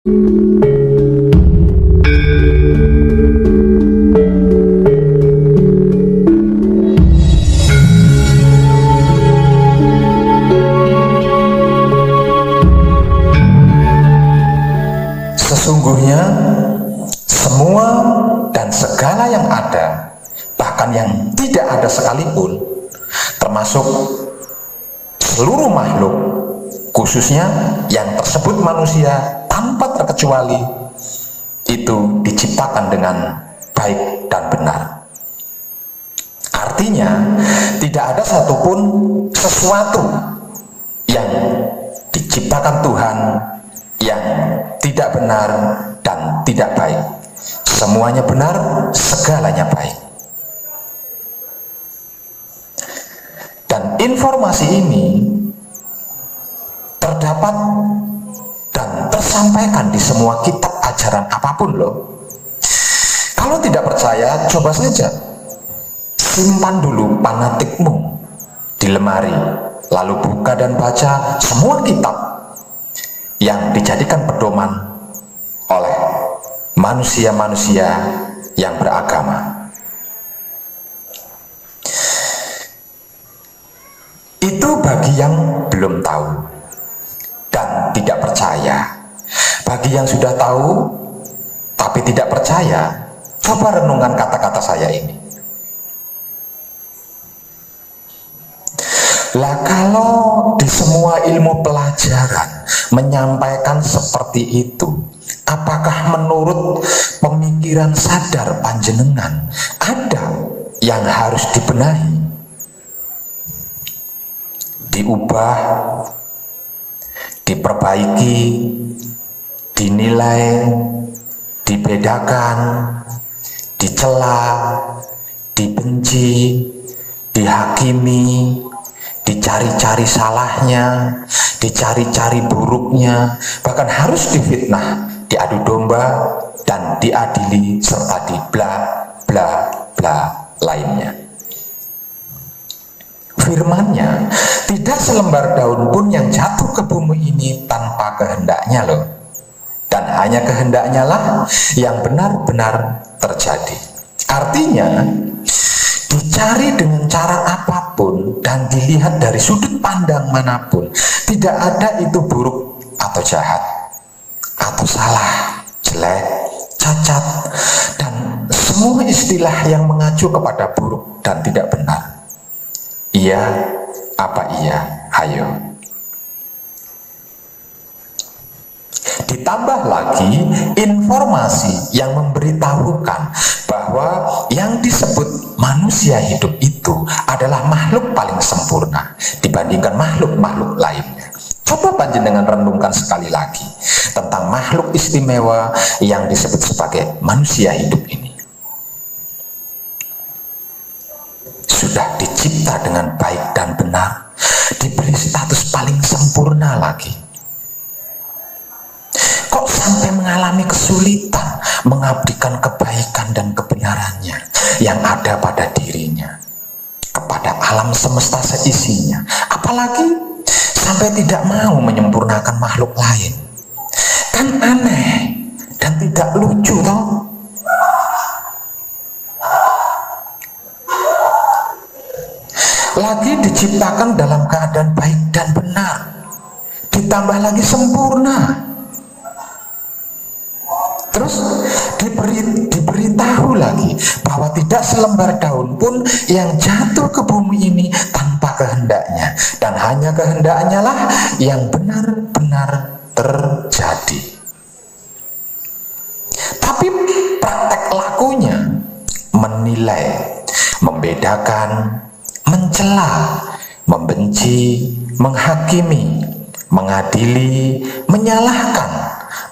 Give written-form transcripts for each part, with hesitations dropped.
Sesungguhnya semua dan segala yang ada, bahkan yang tidak ada sekalipun, termasuk seluruh makhluk, khususnya yang tersebut manusia tanpa terkecuali, itu diciptakan dengan baik dan benar. Artinya, tidak ada satupun sesuatu yang diciptakan Tuhan yang tidak benar dan tidak baik. Semuanya benar, segalanya baik. Dan informasi ini terdapat dan tersampaikan di semua kitab ajaran apapun loh. Kalau tidak percaya, coba saja simpan dulu panatikmu di lemari, lalu buka dan baca semua kitab yang dijadikan pedoman oleh manusia-manusia yang beragama. Itu bagi yang belum tahu dan tidak percaya. Bagi yang sudah tahu tapi tidak percaya, coba renungkan kata-kata saya ini. Lah kalau di semua ilmu pelajaran menyampaikan seperti itu, apakah menurut pemikiran sadar panjenengan ada yang harus dibenahi, diubah, diperbaiki, dinilai, dibedakan, dicela, dibenci, dihakimi, dicari-cari salahnya, dicari-cari buruknya, bahkan harus difitnah, diadu domba, dan diadili, serta di bla bla bla lainnya. Firman-Nya, tidak selembar daun pun yang jatuh ke bumi ini tanpa kehendaknya loh. Dan hanya kehendaknya lah yang benar-benar terjadi. Artinya, dicari dengan cara apapun dan dilihat dari sudut pandang manapun, tidak ada itu buruk atau jahat, atau salah, jelek, cacat, dan semua istilah yang mengacu kepada buruk dan tidak benar. Iya, apa iya? Hayo. Ditambah lagi informasi yang memberitahukan bahwa yang disebut manusia hidup itu adalah makhluk paling sempurna dibandingkan makhluk-makhluk lainnya. Coba panjenengan renungkan sekali lagi tentang makhluk istimewa yang disebut sebagai manusia hidup ini. Sudah dicipta dengan baik dan benar, diberi status paling sempurna lagi. Kok sampai mengalami kesulitan mengabdikan kebaikan dan kebenarannya yang ada pada dirinya kepada alam semesta seisinya, apalagi sampai tidak mau menyempurnakan makhluk lain? Kan aneh dan tidak lucu toh? Lagi diciptakan dalam keadaan baik dan benar, ditambah lagi sempurna. Terus diberitahu lagi bahwa tidak selembar daun pun yang jatuh ke bumi ini tanpa kehendaknya, dan hanya kehendaknya lah yang benar-benar terjadi. Tapi praktek lakunya menilai, membedakan, mencela, membenci, menghakimi, mengadili, menyalahkan,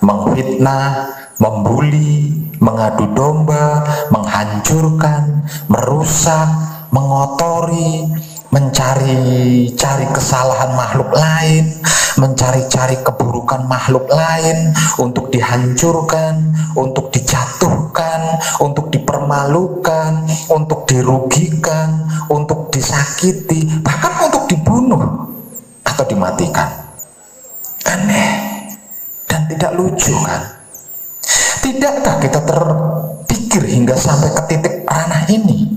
menfitnah, membuli, mengadu domba, menghancurkan, merusak, mengotori, mencari-cari kesalahan makhluk lain, mencari-cari keburukan makhluk lain untuk dihancurkan, untuk dijatuhkan, untuk dipermalukan, untuk dirugikan, untuk disakiti, bahkan untuk dibunuh atau dimatikan. Aneh dan tidak lucu kan? Tidakkah kita terpikir hingga sampai ke titik ranah ini?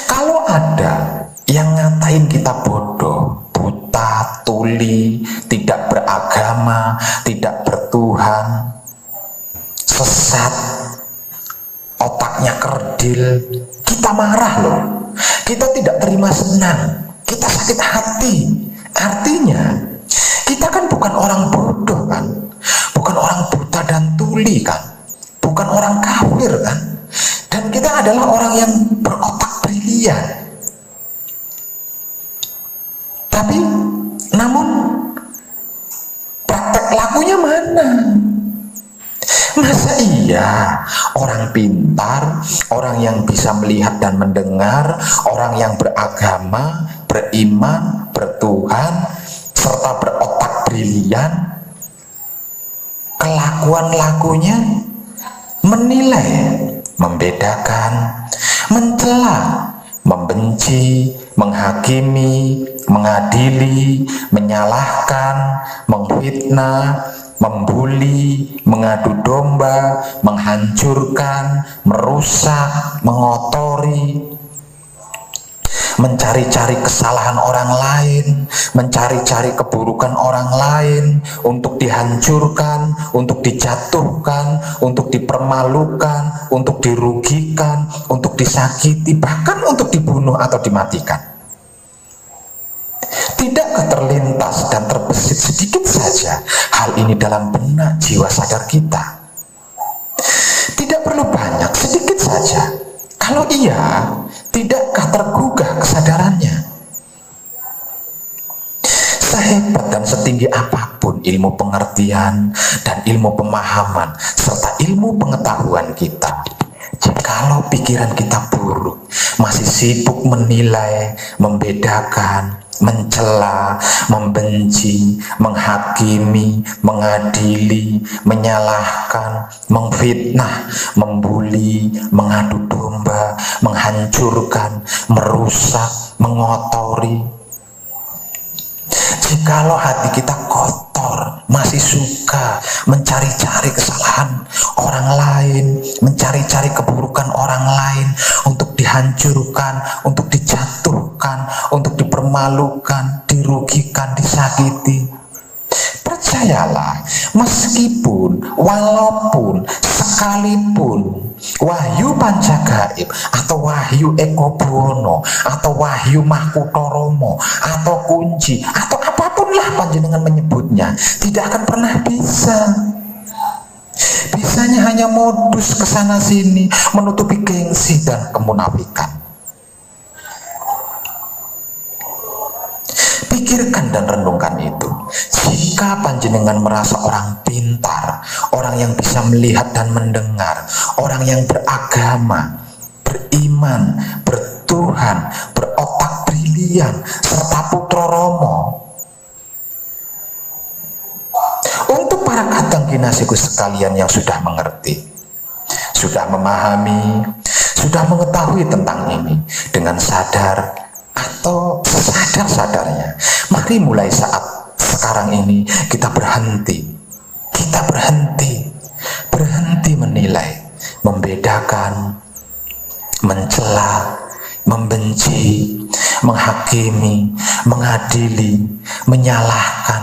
Kalau ada yang ngatain kita bodoh, buta, tuli, tidak beragama, tidak bertuhan, sesat, otaknya kerdil, kita marah loh. Kita tidak terima senang, kita sakit hati. Artinya kita kan bukan orang bodoh kan, bukan orang buta dan tuli kan, bukan orang kafir kan, dan kita adalah orang yang berotak brilian. Tapi namun praktek lakunya mana? Masa iya orang pintar, orang yang bisa melihat dan mendengar, orang yang beragama, beriman, bertuhan, serta berotak brilian, kelakuan lakunya menilai, membedakan, mencela, membenci, menghakimi, mengadili, menyalahkan, menfitnah, membuli, mengadu domba, menghancurkan, merusak, mengotori, mencari-cari kesalahan orang lain, mencari-cari keburukan orang lain untuk dihancurkan, untuk dijatuhkan, untuk dipermalukan, untuk dirugikan, untuk disakiti, bahkan untuk dibunuh atau dimatikan. Tidakkah terlintas dan terbesit sedikit saja hal ini dalam benak jiwa sadar kita? Tidak perlu banyak, sedikit saja. Kalau iya, tidakkah tergugah kesadarannya? Sehebat dan setinggi apapun ilmu pengertian dan ilmu pemahaman serta ilmu pengetahuan kita, jikalau pikiran kita buruk, masih sibuk menilai, membedakan, mencela, membenci, menghakimi, mengadili, menyalahkan, memfitnah, membuli, mengadu domba, menghancurkan, merusak, mengotori. Jikalau hati kita kotor, masih suka mencari-cari kesalahan orang lain, mencari-cari keburukan orang lain untuk dihancurkan, untuk dijatuhkan, untuk dipermalukan, dirugikan, disakiti, percayalah, meskipun, walaupun, sekalipun Wahyu Pancagaib atau Wahyu Eko Buwono atau Wahyu Mahkutoromo atau kunci atau apapun lah panjenengan menyebutnya, tidak akan pernah bisa. Bisanya hanya modus kesana sini, menutupi gengsi dan kemunafikan. Pikirkan dan renungkan itu. Jika panjenengan merasa orang pintar, orang yang bisa melihat dan mendengar, orang yang beragama, beriman, bertuhan, berotak brilian, serta putra Romo. Untuk para kadang kinasiku sekalian yang sudah mengerti, sudah memahami, sudah mengetahui tentang ini dengan sadar atau sesadar-sadarnya, mari mulai saat sekarang ini kita berhenti menilai, membedakan, mencela, membenci, menghakimi, mengadili, menyalahkan,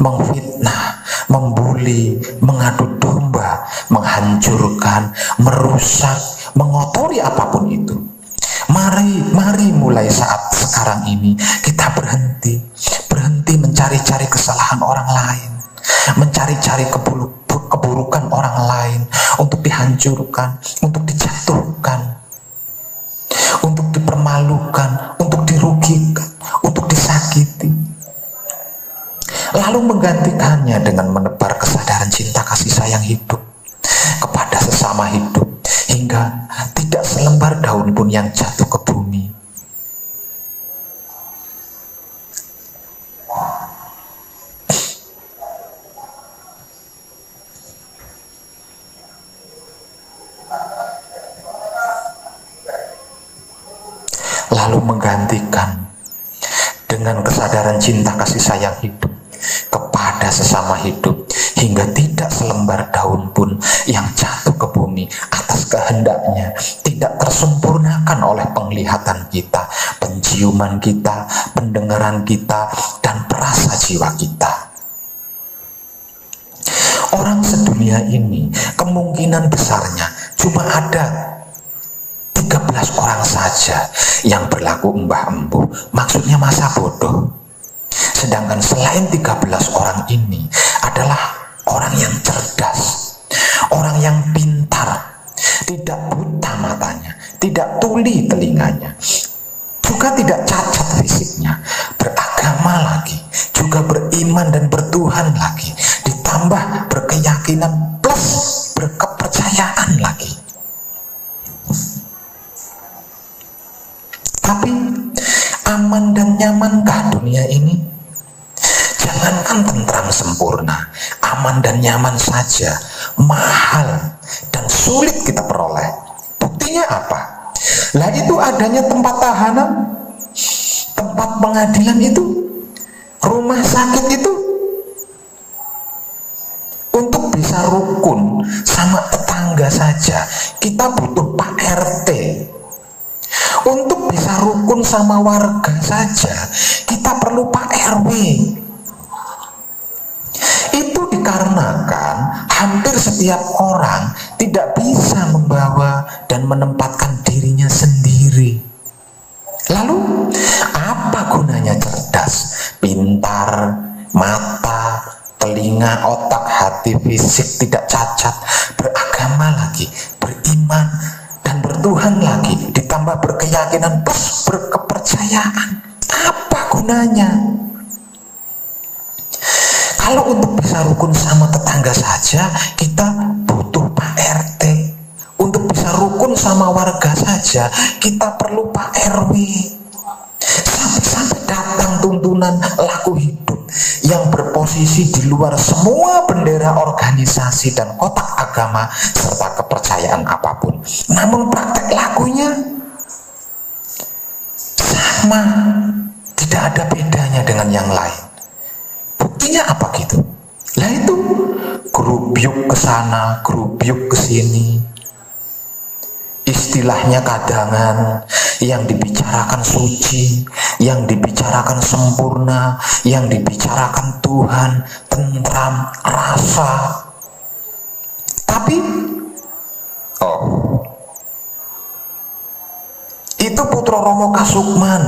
memfitnah, membuli, mengadu domba, menghancurkan, merusak, mengotori apapun itu. Mari mulai saat sekarang ini kita berhenti mencari-cari kesalahan orang lain, mencari-cari keburukan orang lain untuk dihancurkan, untuk dijatuhkan, untuk dipermalukan, untuk dirugikan, untuk disakiti, lalu menggantikannya dengan menebar kesadaran cinta kasih sayang hidup kepada sesama hidup, hingga tidak selembar daun pun yang jatuh ke bumi. Lalu menggantikan dengan kesadaran cinta kasih sayang hidup kepada sesama hidup, hingga tidak selembar daun pun yang jatuh ke bumi atas kehendaknya tidak tersempurnakan oleh penglihatan kita, penciuman kita, pendengaran kita, dan perasa jiwa kita. Orang sedunia ini kemungkinan besarnya cuma ada 13 orang saja yang berlaku embah-embuh, maksudnya masa bodoh. Sedangkan selain 13 orang ini adalah orang yang cerdas, orang yang pintar, tidak buta matanya, tidak tuli telinganya, juga tidak cacat fisiknya, beragama lagi, juga beriman dan bertuhan lagi, ditambah berkeyakinan plus berkepercayaan lagi. Tapi aman dan nyamankah dunia ini? Jangankan tentram sempurna, aman dan nyaman saja mahal dan sulit kita peroleh. Buktinya apa? Lah itu adanya tempat tahanan, tempat pengadilan itu, rumah sakit itu. Untuk bisa rukun sama tetangga saja kita butuh Pak RT. Untuk bisa rukun sama warga saja kita perlu Pak RW. Itu dikarenakan hampir setiap orang tidak bisa membawa dan menempatkan dirinya sendiri. Lalu apa gunanya cerdas, pintar, mata, telinga, otak, hati, fisik tidak cacat, beragama lagi, beriman dan bertuhan lagi, ditambah berkeyakinan plus berkepercayaan? Apa gunanya? Kalau untuk bisa rukun sama tetangga saja kita butuh Pak RT. Untuk bisa rukun sama warga saja kita perlu Pak RW. Sampai-sampai datang tuntunan laku hidup yang berposisi di luar semua bendera organisasi dan kotak agama serta kepercayaan apapun. Namun praktek lakunya sama, tidak ada bedanya dengan yang lain. Buktinya apa gitu? Lah itu gerubyuk ke sana, gerubyuk ke sini. Istilahnya kadangan, yang dibicarakan suci, yang dibicarakan sempurna, yang dibicarakan Tuhan, tentram, rasa. Tapi itu Putra Romo Kasukman,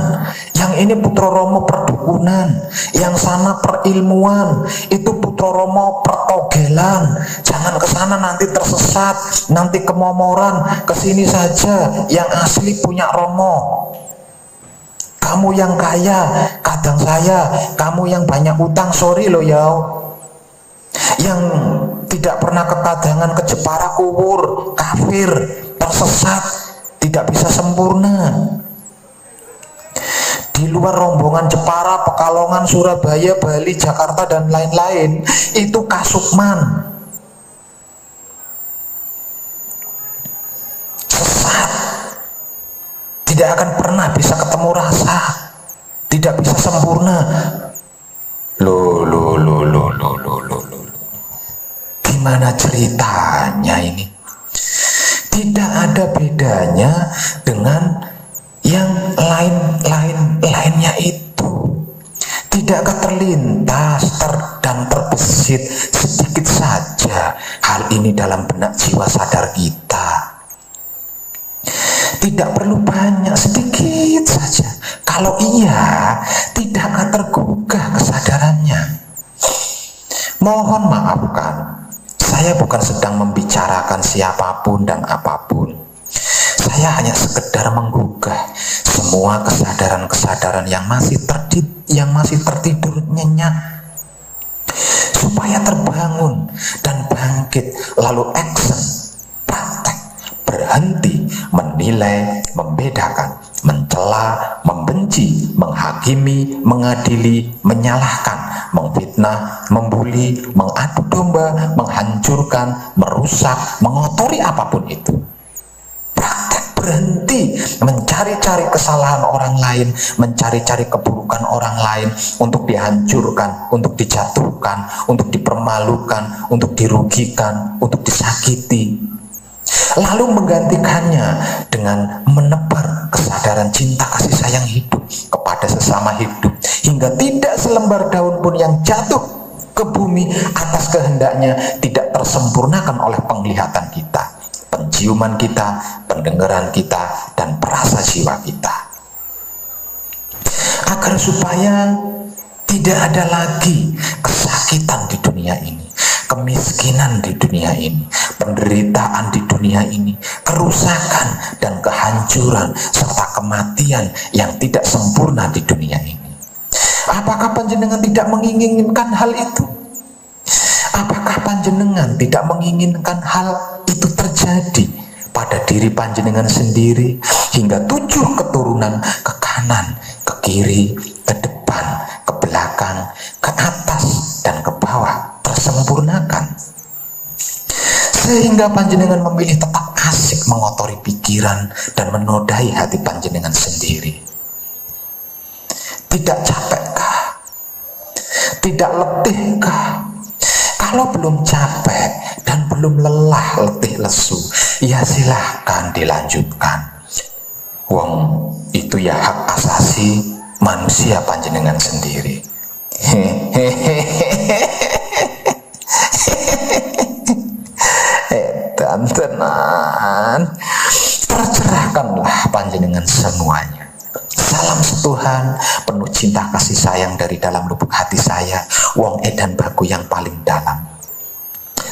yang ini Putra Romo perdukunan, yang sana perilmuan, itu Putra Romo pertogelan. Jangan ke sana nanti tersesat, nanti kemomoran, kesini saja yang asli punya Romo. Kamu yang kaya, kadang saya, kamu yang banyak utang, sorry loh ya. Yang tidak pernah ke kadangan, ke Jepara, kuwur, kafir, tersesat, tidak bisa sempurna. Di luar rombongan Jepara, Pekalongan, Surabaya, Bali, Jakarta dan lain-lain, itu Kasukman. Sesat. Tidak akan pernah bisa ketemu rasa. Tidak bisa sempurna. Loh. Gimana ceritanya ini? Tidak ada bedanya dengan yang lainnya itu. Tidakkah terlintas dan terbesit sedikit saja hal ini dalam benak jiwa sadar kita? Tidak perlu banyak, sedikit saja. Kalau iya, tidakkah tergugah kesadarannya? Mohon maafkan, saya bukan sedang membicarakan siapapun dan apapun. Saya hanya sekedar menggugah semua kesadaran-kesadaran yang masih tertidur nyenyak, supaya terbangun dan bangkit, lalu action, praktek, berhenti menilai, membedakan, mencela, membenci, menghakimi, mengadili, menyalahkan, memfitnah, membuli, mengadu domba, menghancurkan, merusak, mengotori apapun itu. Praktek berhenti mencari-cari kesalahan orang lain, mencari-cari keburukan orang lain untuk dihancurkan, untuk dijatuhkan, untuk dipermalukan, untuk dirugikan, untuk disakiti, lalu menggantikannya dengan menebar kesadaran cinta kasih sayang hidup kepada sesama hidup, hingga tidak selembar daun pun yang jatuh ke bumi atas kehendaknya tidak tersempurnakan oleh penglihatan kita, penciuman kita, pendengaran kita, dan perasa jiwa kita. Agar supaya tidak ada lagi kesakitan di dunia ini, kemiskinan di dunia ini, penderitaan di dunia ini, kerusakan dan kehancuran serta kematian yang tidak sempurna di dunia ini. Apakah panjenengan tidak menginginkan hal itu? Apakah panjenengan tidak menginginkan hal itu terjadi pada diri panjenengan sendiri, hingga 7 keturunan ke kanan, ke kiri, ke depan, ke belakang, ke atas, dan ke bawah tersempurnakan, sehingga panjenengan memilih tetap asik mengotori pikiran dan menodai hati panjenengan sendiri? Tidak capekkah? Tidak letihkah? Kalau belum capek dan belum lelah letih lesu, ya silahkan dilanjutkan. Wong itu ya hak asasi manusia panjenengan sendiri. Dan tenan, tercerahkanlah panjenengan semuanya. Salam setuhan, penuh cinta kasih sayang dari dalam lubuk hati saya, Wong Edan Bagu yang paling dalam.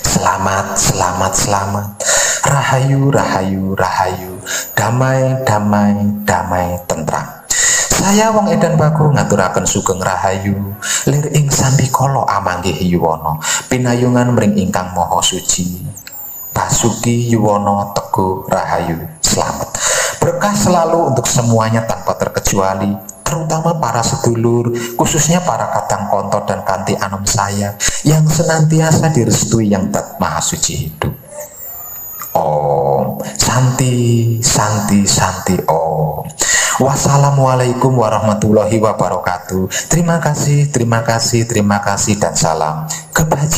Selamat, selamat, selamat. Rahayu, rahayu, rahayu. Damai, damai, damai, tentram. Saya Wong Edan Bagu ngaturaken sugeng rahayu lir ing sandikala amanggih yuwana, pinayungan mring ingkang maha suci. Basuki Yuwono Teguh Rahayu, selamat. Berkah selalu untuk semuanya tanpa terkecuali, terutama para sedulur, khususnya para kadang konto dan kanti anom saya yang senantiasa direstui yang Dat Maha Suci hidup. Om Santi, Santi, Santi Om. Wassalamualaikum warahmatullahi wabarakatuh. Terima kasih, terima kasih, terima kasih, dan salam kebajikan.